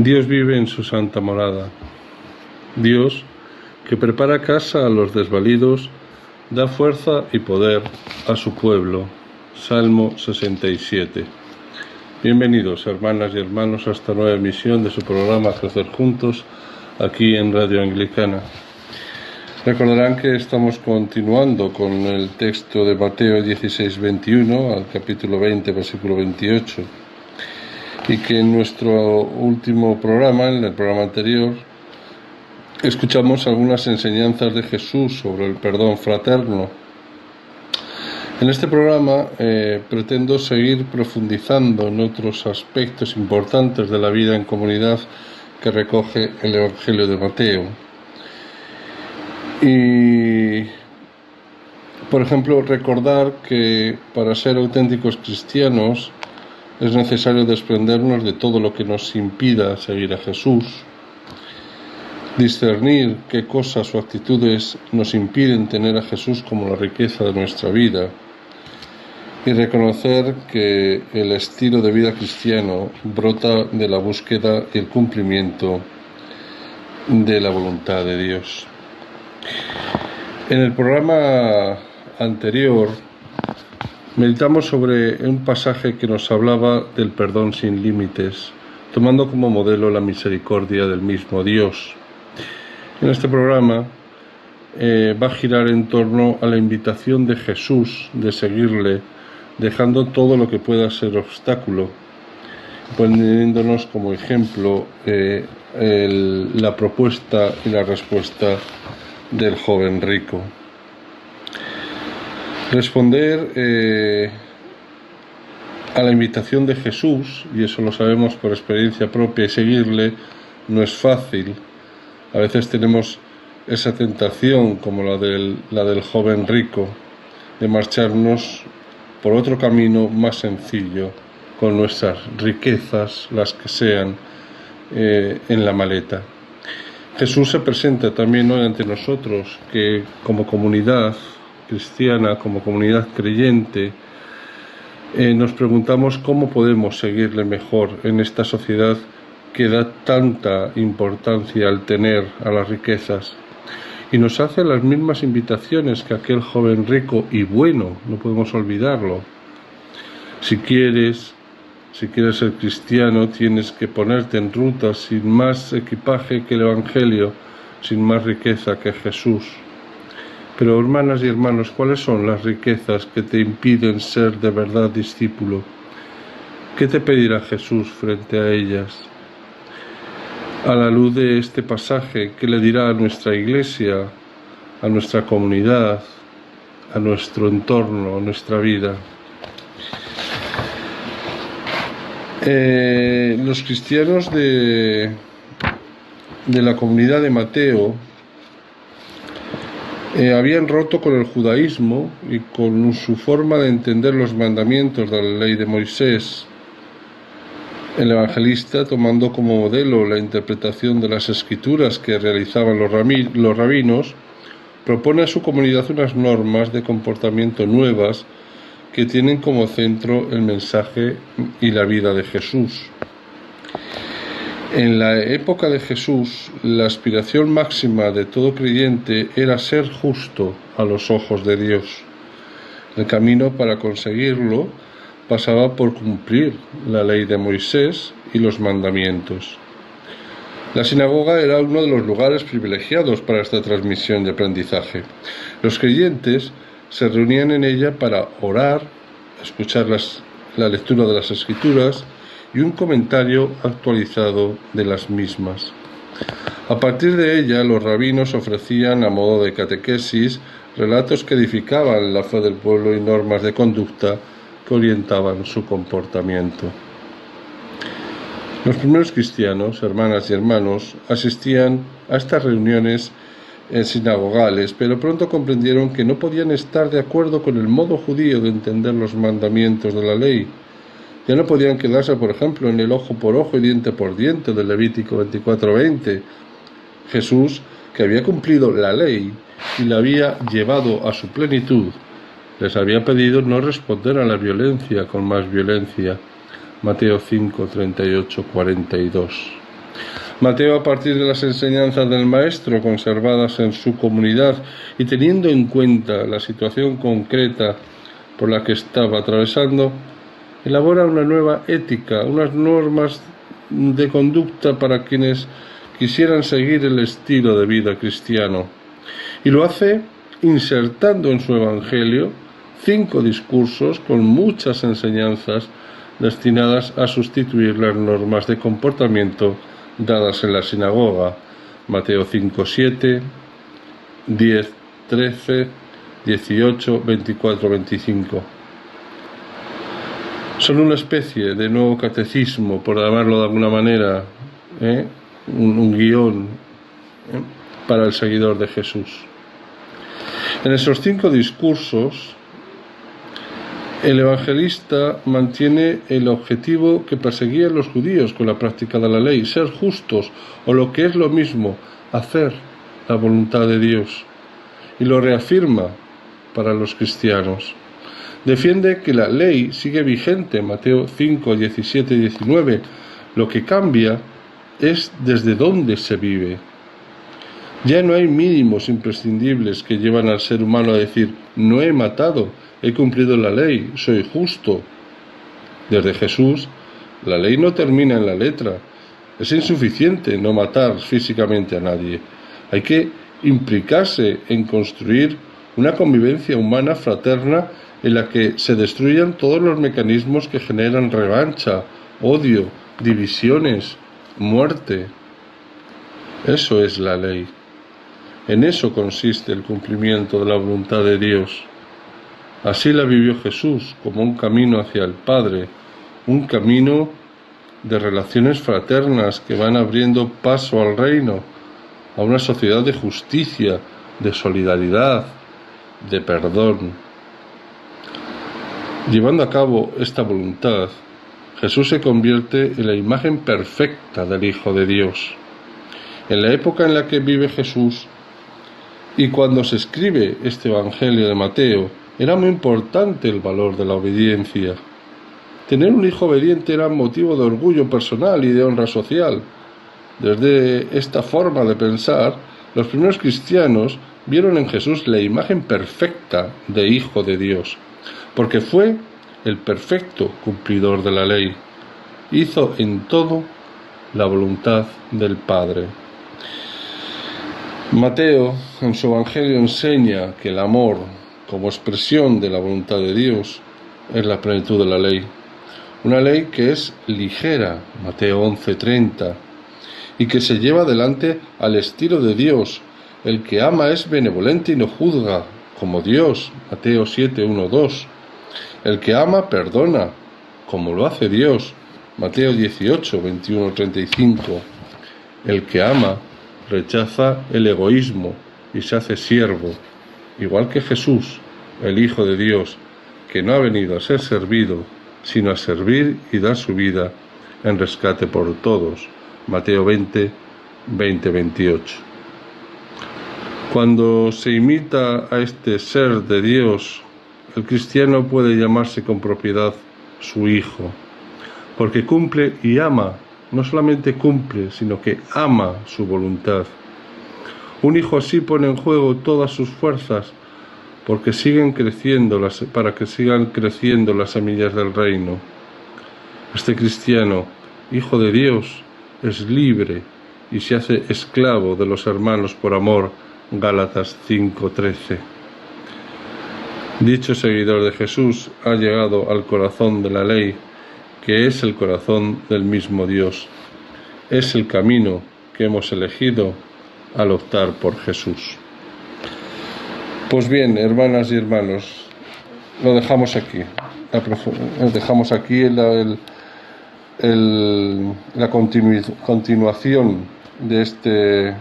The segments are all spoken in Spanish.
Dios vive en su santa morada. Dios, que prepara casa a los desvalidos, da fuerza y poder a su pueblo. Salmo 67. Bienvenidos, hermanas y hermanos, a esta nueva emisión de su programa Crecer Juntos, aquí en Radio Anglicana. Recordarán que estamos continuando con el texto de Mateo 16:21 al capítulo 20, versículo 28, y que en nuestro último programa, en el programa anterior, escuchamos algunas enseñanzas de Jesús sobre el perdón fraterno. En este programa pretendo seguir profundizando en otros aspectos importantes de la vida en comunidad que recoge el Evangelio de Mateo. Y, por ejemplo, recordar que para ser auténticos cristianos es necesario desprendernos de todo lo que nos impida seguir a Jesús, discernir qué cosas o actitudes nos impiden tener a Jesús como la riqueza de nuestra vida y reconocer que el estilo de vida cristiano brota de la búsqueda y el cumplimiento de la voluntad de Dios. En el programa anterior meditamos sobre un pasaje que nos hablaba del perdón sin límites, tomando como modelo la misericordia del mismo Dios. En este programa va a girar en torno a la invitación de Jesús de seguirle, dejando todo lo que pueda ser obstáculo, poniéndonos como ejemplo la propuesta y la respuesta del joven rico. Responder a la invitación de Jesús, y eso lo sabemos por experiencia propia, y seguirle no es fácil. A veces tenemos esa tentación, como la del joven rico, de marcharnos por otro camino más sencillo, con nuestras riquezas, las que sean, en la maleta. Jesús se presenta también hoy ante nosotros, que como comunidad cristiana, como comunidad creyente, nos preguntamos cómo podemos seguirle mejor en esta sociedad que da tanta importancia al tener, a las riquezas, y nos hace las mismas invitaciones que aquel joven rico y bueno, no podemos olvidarlo. Si quieres ser cristiano, tienes que ponerte en ruta sin más equipaje que el Evangelio, sin más riqueza que Jesús. Pero, hermanas y hermanos, ¿cuáles son las riquezas que te impiden ser de verdad discípulo? ¿Qué te pedirá Jesús frente a ellas? A la luz de este pasaje, ¿qué le dirá a nuestra iglesia, a nuestra comunidad, a nuestro entorno, a nuestra vida? Los cristianos de la comunidad de Mateo habían roto con el judaísmo y con su forma de entender los mandamientos de la ley de Moisés. El evangelista, tomando como modelo la interpretación de las escrituras que realizaban los rabinos, propone a su comunidad unas normas de comportamiento nuevas que tienen como centro el mensaje y la vida de Jesús. En la época de Jesús, la aspiración máxima de todo creyente era ser justo a los ojos de Dios. El camino para conseguirlo pasaba por cumplir la ley de Moisés y los mandamientos. La sinagoga era uno de los lugares privilegiados para esta transmisión de aprendizaje. Los creyentes se reunían en ella para orar, escuchar la lectura de las Escrituras y un comentario actualizado de las mismas. A partir de ella, los rabinos ofrecían, a modo de catequesis, relatos que edificaban la fe del pueblo y normas de conducta que orientaban su comportamiento. Los primeros cristianos, hermanas y hermanos, asistían a estas reuniones sinagogales, pero pronto comprendieron que no podían estar de acuerdo con el modo judío de entender los mandamientos de la ley. Ya no podían quedarse, por ejemplo, en el ojo por ojo y diente por diente del Levítico 24:20. Jesús, que había cumplido la ley y la había llevado a su plenitud, les había pedido no responder a la violencia con más violencia. Mateo 5:38-42. Mateo, a partir de las enseñanzas del Maestro conservadas en su comunidad y teniendo en cuenta la situación concreta por la que estaba atravesando, elabora una nueva ética, unas normas de conducta para quienes quisieran seguir el estilo de vida cristiano. Y lo hace insertando en su Evangelio 5 discursos con muchas enseñanzas destinadas a sustituir las normas de comportamiento dadas en la sinagoga. Mateo 5:7, 10:13, 18, 24, 25. Son una especie de nuevo catecismo, por llamarlo de alguna manera, un guión para el seguidor de Jesús. En esos 5 discursos, el evangelista mantiene el objetivo que perseguían los judíos con la práctica de la ley, ser justos, o lo que es lo mismo, hacer la voluntad de Dios, y lo reafirma para los cristianos. Defiende que la ley sigue vigente, Mateo 5, 17 y 19. Lo que cambia es desde dónde se vive. Ya no hay mínimos imprescindibles que llevan al ser humano a decir: no he matado, he cumplido la ley, soy justo. Desde Jesús, la ley no termina en la letra. Es insuficiente no matar físicamente a nadie. Hay que implicarse en construir una convivencia humana fraterna en la que se destruyan todos los mecanismos que generan revancha, odio, divisiones, muerte. Eso es la ley. En eso consiste el cumplimiento de la voluntad de Dios. Así la vivió Jesús, como un camino hacia el Padre, un camino de relaciones fraternas que van abriendo paso al reino, a una sociedad de justicia, de solidaridad, de perdón. Llevando a cabo esta voluntad, Jesús se convierte en la imagen perfecta del Hijo de Dios. En la época en la que vive Jesús y cuando se escribe este Evangelio de Mateo, era muy importante el valor de la obediencia. Tener un hijo obediente era motivo de orgullo personal y de honra social. Desde esta forma de pensar, los primeros cristianos vieron en Jesús la imagen perfecta de Hijo de Dios, porque fue el perfecto cumplidor de la ley. Hizo en todo la voluntad del Padre. Mateo, en su Evangelio, enseña que el amor, como expresión de la voluntad de Dios, es la plenitud de la ley. Una ley que es ligera, Mateo 11:30, y que se lleva adelante al estilo de Dios. El que ama es benevolente y no juzga, como Dios, Mateo 7:1-2. El que ama perdona, como lo hace Dios, Mateo 18:21-35. El que ama rechaza el egoísmo y se hace siervo, igual que Jesús, el Hijo de Dios, que no ha venido a ser servido, sino a servir y dar su vida en rescate por todos, Mateo 20:28. Cuando se imita a este ser de Dios, el cristiano puede llamarse con propiedad su hijo, porque cumple y ama. No solamente cumple, sino que ama su voluntad. Un hijo así pone en juego todas sus fuerzas para que sigan creciendo las semillas del reino. Este cristiano, hijo de Dios, es libre y se hace esclavo de los hermanos por amor, Gálatas 5:13. Dicho seguidor de Jesús ha llegado al corazón de la ley, que es el corazón del mismo Dios. Es el camino que hemos elegido al optar por Jesús. Pues bien, hermanas y hermanos, lo dejamos aquí. Dejamos aquí la continuación de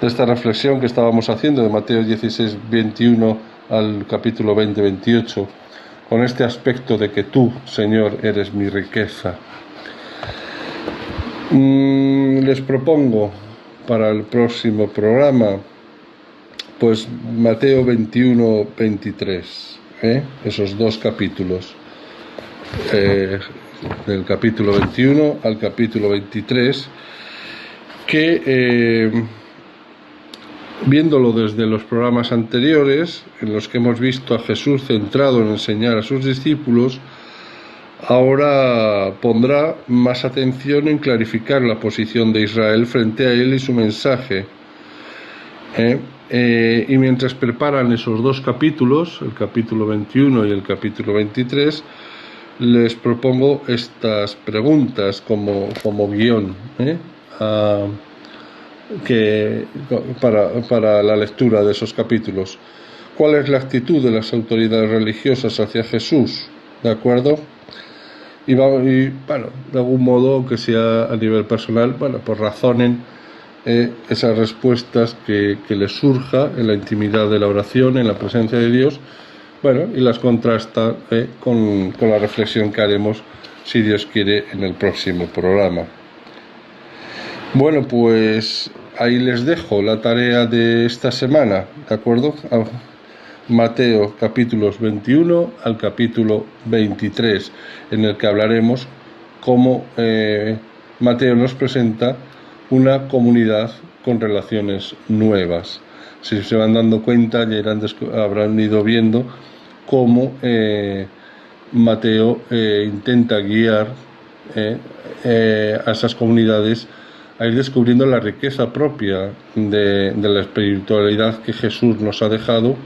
esta reflexión que estábamos haciendo de Mateo 16:21 al capítulo 20:28, con este aspecto de que tú, Señor, eres mi riqueza. Les propongo para el próximo programa, pues Mateo 21-23, esos 2 capítulos. del capítulo 21 al capítulo 23, que viéndolo desde los programas anteriores, en los que hemos visto a Jesús centrado en enseñar a sus discípulos, ahora pondrá más atención en clarificar la posición de Israel frente a él y su mensaje. Y mientras preparan esos dos capítulos, el capítulo 21 y el capítulo 23, les propongo estas preguntas como guión para la lectura de esos capítulos. ¿Cuál es la actitud de las autoridades religiosas hacia Jesús? ¿De acuerdo? Y bueno, de algún modo, aunque sea a nivel personal, pues razonen esas respuestas que les surja en la intimidad de la oración, en la presencia de Dios, y las contrasta con la reflexión que haremos, si Dios quiere, en el próximo programa. Bueno, pues ahí les dejo la tarea de esta semana, ¿de acuerdo? Mateo capítulos 21 al capítulo 23, en el que hablaremos cómo Mateo nos presenta una comunidad con relaciones nuevas. Si se van dando cuenta, ya habrán ido viendo cómo Mateo intenta guiar a esas comunidades a ir descubriendo la riqueza propia de la espiritualidad que Jesús nos ha dejado,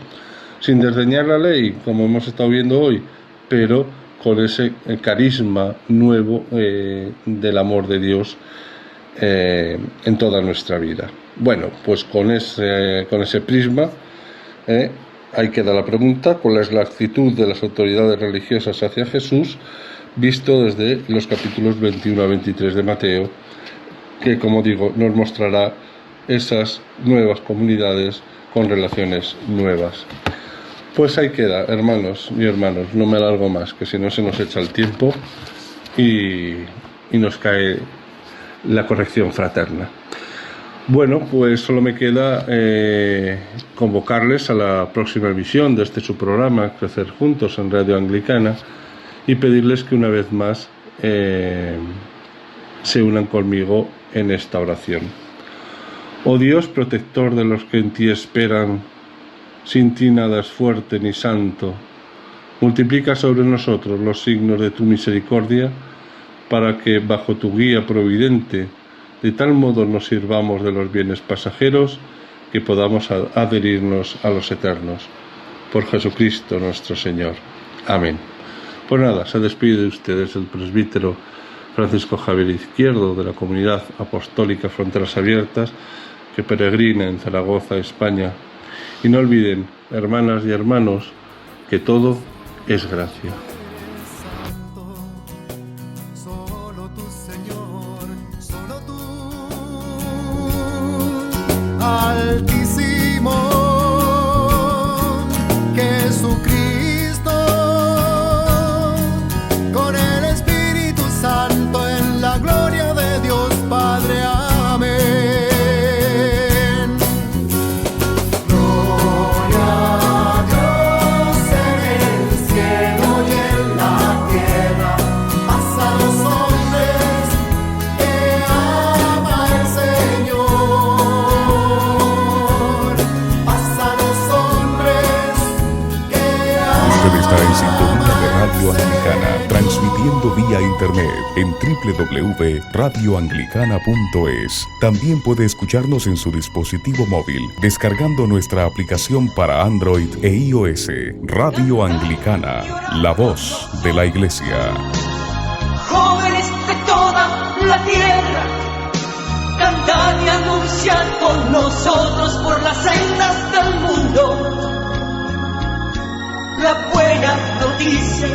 sin desdeñar la ley, como hemos estado viendo hoy, pero con ese carisma nuevo del amor de Dios en toda nuestra vida. Bueno, pues con ese prisma ahí queda la pregunta: ¿cuál es la actitud de las autoridades religiosas hacia Jesús, visto desde los capítulos 21 a 23 de Mateo, que, como digo, nos mostrará esas nuevas comunidades con relaciones nuevas? Pues ahí queda, hermanos y hermanos, no me alargo más, que si no se nos echa el tiempo y nos cae la corrección fraterna. Bueno, pues solo me queda convocarles a la próxima emisión de su programa Crecer Juntos en Radio Anglicana y pedirles que una vez más se unan conmigo en esta oración. Oh Dios, protector de los que en ti esperan, sin ti nada es fuerte ni santo, multiplica sobre nosotros los signos de tu misericordia, para que, bajo tu guía providente, de tal modo nos sirvamos de los bienes pasajeros que podamos adherirnos a los eternos. Por Jesucristo nuestro Señor. Amén. Pues nada, se despide de ustedes el presbítero Francisco Javier Izquierdo, de la Comunidad Apostólica Fronteras Abiertas, que peregrina en Zaragoza, España. Y no olviden, hermanas y hermanos, que todo es gracia. Solo tú, Señor, solo tú, Altísimo Jesucristo, con el Espíritu Santo en la gloria de Dios Padre. Amén. Gloria a Dios en el cielo y en la tierra, paz a los hombres que ama el Señor, paz a los hombres que ama. Usted está en sintonía de Radio Anglicana, transmitiendo vía internet en www.radioanglicana.es. También puede escucharnos en su dispositivo móvil, descargando nuestra aplicación para Android e iOS. Radio Anglicana, la voz de la Iglesia. Jóvenes de toda la tierra, cantad y anunciad con nosotros por las sendas del mundo la buena noticia